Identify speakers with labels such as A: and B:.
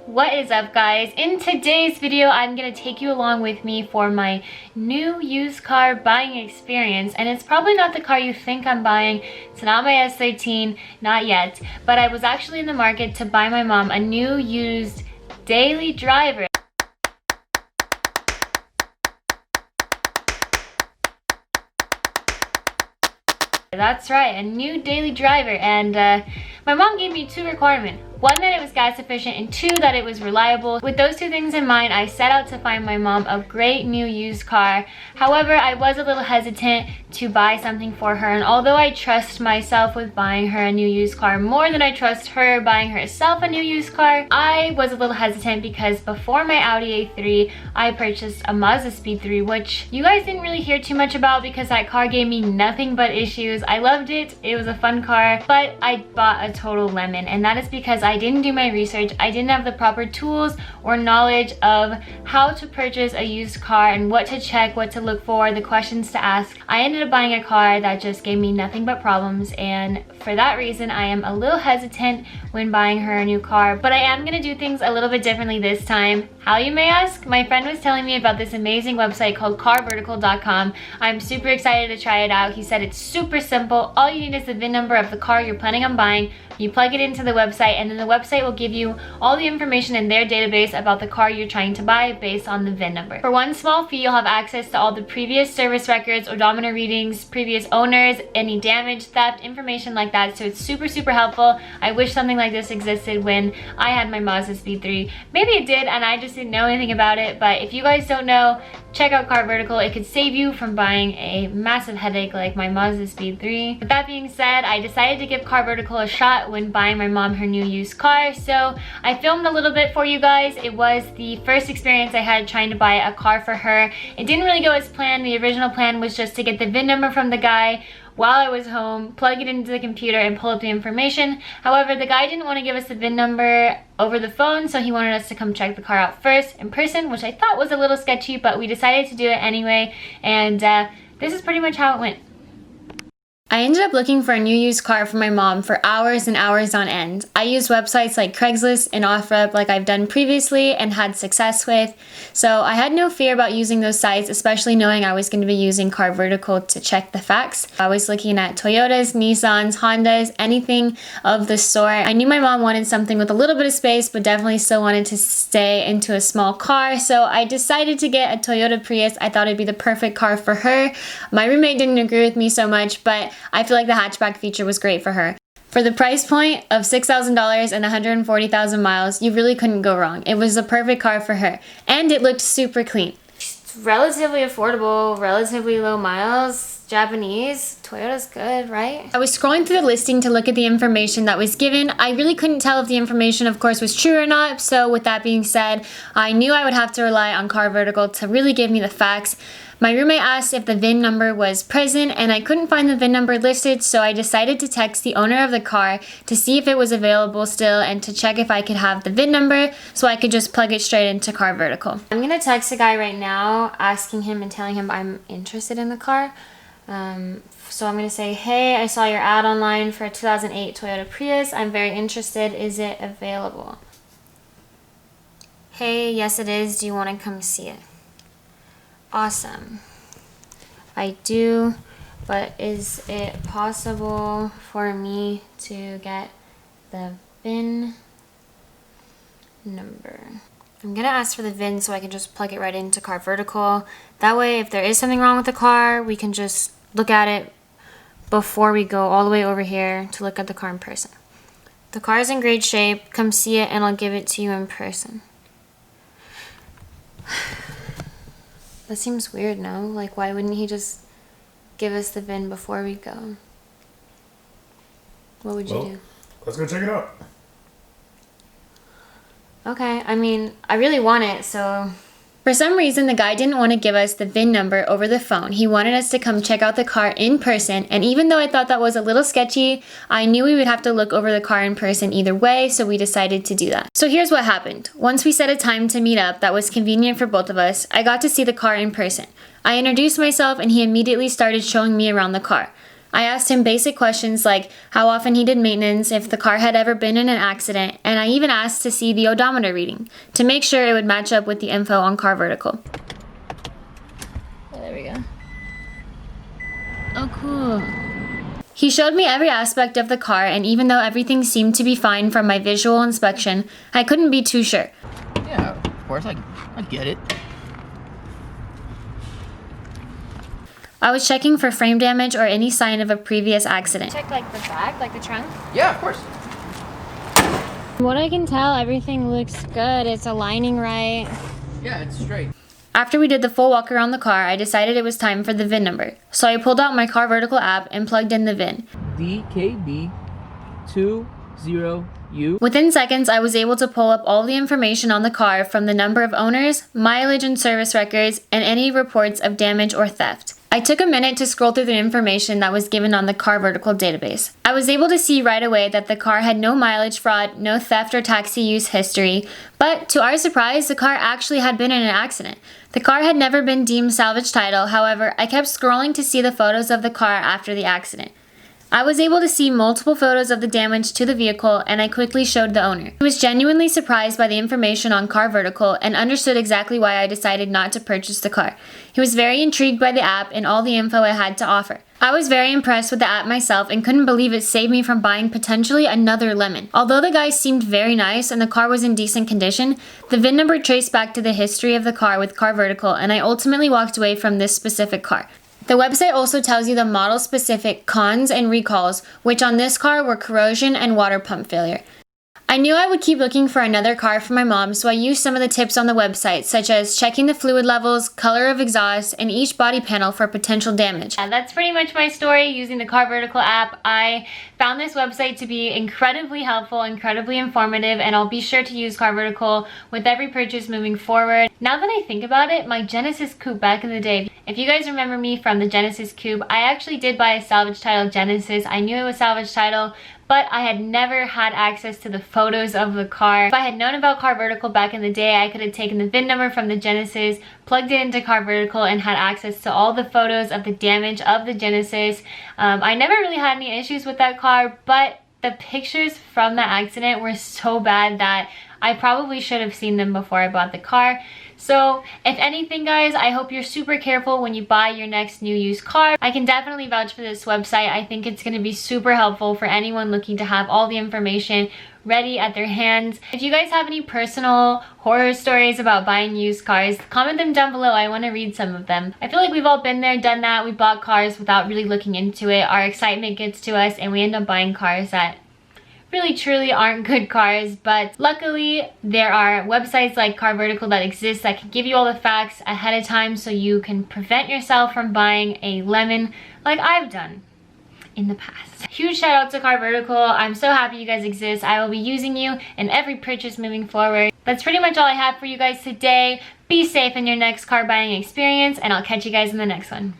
A: What is up, guys? In today's video, I'm gonna take you along with me for my new used car buying experience, and it's probably not the car you think I'm buying. It's not my S13, not yet, but I was actually in the market to buy my mom a new used daily driver. That's right, a new daily driver, and my mom gave me two requirements. One, that it was gas efficient, and two, that it was reliable. With those two things in mind, I set out to find my mom a great new used car. However, I was a little hesitant to buy something for her, and although I trust myself with buying her a new used car more than I trust her buying herself a new used car, I was a little hesitant because before my Audi A3, I purchased a Mazda Speed 3, which you guys didn't really hear too much about because that car gave me nothing but issues. I loved it, it was a fun car, but I bought a total lemon, and that is because I didn't do my research. I didn't have the proper tools or knowledge of how to purchase a used car and what to check, what to look for, the questions to ask. I ended up buying a car that just gave me nothing but problems, and for that reason I am a little hesitant when buying her a new car. But I am gonna do things a little bit differently this time. How, you may ask? My friend was telling me about this amazing website called carvertical.com. I'm super excited to try it out. He said it's super simple. All you need is the VIN number of the car you're planning on buying. You plug it into the website, and then the website will give you all the information in their database about the car you're trying to buy based on the VIN number. For one small fee, you'll have access to all the previous service records, odometer readings, previous owners, any damage, theft, information like that. So it's super, super helpful. I wish something like this existed when I had my Mazda Speed 3. Maybe it did and I just didn't know anything about it, but if you guys don't know, check out Car Vertical. It could save you from buying a massive headache like my Mazda Speed 3. With that being said, I decided to give Car Vertical a shot when buying my mom her new used car. So I filmed a little bit for you guys. It was the first experience I had trying to buy a car for her. It didn't really go as planned. The original plan was just to get the VIN number from the guy while I was home, plug it into the computer, and pull up the information. However, the guy didn't want to give us the VIN number over the phone, so he wanted us to come check the car out first in person, which I thought was a little sketchy, but we decided to do it anyway, and this is pretty much how it went. I ended up looking for a new used car for my mom for hours and hours on end. I used websites like Craigslist and OfferUp like I've done previously and had success with. So I had no fear about using those sites, especially knowing I was going to be using Car Vertical to check the facts. I was looking at Toyotas, Nissans, Hondas, anything of the sort. I knew my mom wanted something with a little bit of space, but definitely still wanted to stay into a small car. So I decided to get a Toyota Prius. I thought it'd be the perfect car for her. My roommate didn't agree with me so much, but I feel like the hatchback feature was great for her. For the price point of $6,000 and 140,000 miles, you really couldn't go wrong. It was the perfect car for her, and it looked super clean. It's relatively affordable, relatively low miles, Japanese. Toyota's good, right? I was scrolling through the listing to look at the information that was given. I really couldn't tell if the information, of course, was true or not. So with that being said, I knew I would have to rely on Car Vertical to really give me the facts. My roommate asked if the VIN number was present, and I couldn't find the VIN number listed, so I decided to text the owner of the car to see if it was available still and to check if I could have the VIN number so I could just plug it straight into Car Vertical. I'm gonna text the guy right now, asking him and telling him I'm interested in the car. So I'm gonna say, hey, I saw your ad online for a 2008 Toyota Prius. I'm very interested. Is it available? Hey, yes it is. Do you want to come see it? Awesome. I do, but is it possible for me to get the VIN number? I'm gonna ask for the VIN so I can just plug it right into Car Vertical. That way, if there is something wrong with the car, we can just look at it before we go all the way over here to look at the car in person. The car is in great shape. Come see it and I'll give it to you in person. That seems weird, no? Like, why wouldn't he just give us the VIN before we go? What would you do?
B: Let's go check it out.
A: Okay, I mean, I really want it, so... For some reason, the guy didn't want to give us the VIN number over the phone. He wanted us to come check out the car in person, and even though I thought that was a little sketchy, I knew we would have to look over the car in person either way, so we decided to do that. So here's what happened. Once we set a time to meet up that was convenient for both of us, I got to see the car in person. I introduced myself, and he immediately started showing me around the car. I asked him basic questions like how often he did maintenance, if the car had ever been in an accident, and I even asked to see the odometer reading to make sure it would match up with the info on Car Vertical.
B: Oh, there we go.
A: Oh, cool. He showed me every aspect of the car, and even though everything seemed to be fine from my visual inspection, I couldn't be too sure.
B: Yeah, of course, I get it.
A: I was checking for frame damage or any sign of a previous accident. Check like the back, like the trunk?
B: Yeah, of course.
A: What I can tell, everything looks good. It's aligning right.
B: Yeah, it's straight.
A: After we did the full walk around the car, I decided it was time for the VIN number. So I pulled out my Car Vertical app and plugged in the VIN.
B: DKB20U.
A: Within seconds, I was able to pull up all the information on the car from the number of owners, mileage and service records, and any reports of damage or theft. I took a minute to scroll through the information that was given on the Car Vertical database. I was able to see right away that the car had no mileage fraud, no theft or taxi use history, but to our surprise, the car actually had been in an accident. The car had never been deemed salvage title, however, I kept scrolling to see the photos of the car after the accident. I was able to see multiple photos of the damage to the vehicle, and I quickly showed the owner. He was genuinely surprised by the information on Car Vertical and understood exactly why I decided not to purchase the car. He was very intrigued by the app and all the info it had to offer. I was very impressed with the app myself and couldn't believe it saved me from buying potentially another lemon. Although the guy seemed very nice and the car was in decent condition, the VIN number traced back to the history of the car with Car Vertical, and I ultimately walked away from this specific car. The website also tells you the model-specific cons and recalls, which on this car were corrosion and water pump failure. I knew I would keep looking for another car for my mom, so I used some of the tips on the website, such as checking the fluid levels, color of exhaust, and each body panel for potential damage. That's pretty much my story using the Car Vertical app. I found this website to be incredibly helpful, incredibly informative, and I'll be sure to use Car Vertical with every purchase moving forward. Now that I think about it, my Genesis Coupe back in the day, if you guys remember me from the Genesis Coupe, I actually did buy a salvage title Genesis. I knew it was salvage title, but I had never had access to the photos of the car. If I had known about Car Vertical back in the day, I could have taken the VIN number from the Genesis, plugged it into Car Vertical, and had access to all the photos of the damage of the Genesis. I never really had any issues with that car, but the pictures from the accident were so bad that I probably should have seen them before I bought the car. So if anything, guys, I hope you're super careful when you buy your next new used car. I can definitely vouch for this website. I think it's going to be super helpful for anyone looking to have all the information ready at their hands. If you guys have any personal horror stories about buying used cars, comment them down below. I want to read some of them. I feel like we've all been there, done that. We bought cars without really looking into it. Our excitement gets to us and we end up buying cars that really truly aren't good cars, but luckily there are websites like Car Vertical that exist that can give you all the facts ahead of time so you can prevent yourself from buying a lemon like I've done in the past. Huge shout out to Car Vertical. I'm so happy you guys exist. I will be using you in every purchase moving forward. That's pretty much all I have for you guys today. Be safe in your next car buying experience, and I'll catch you guys in the next one.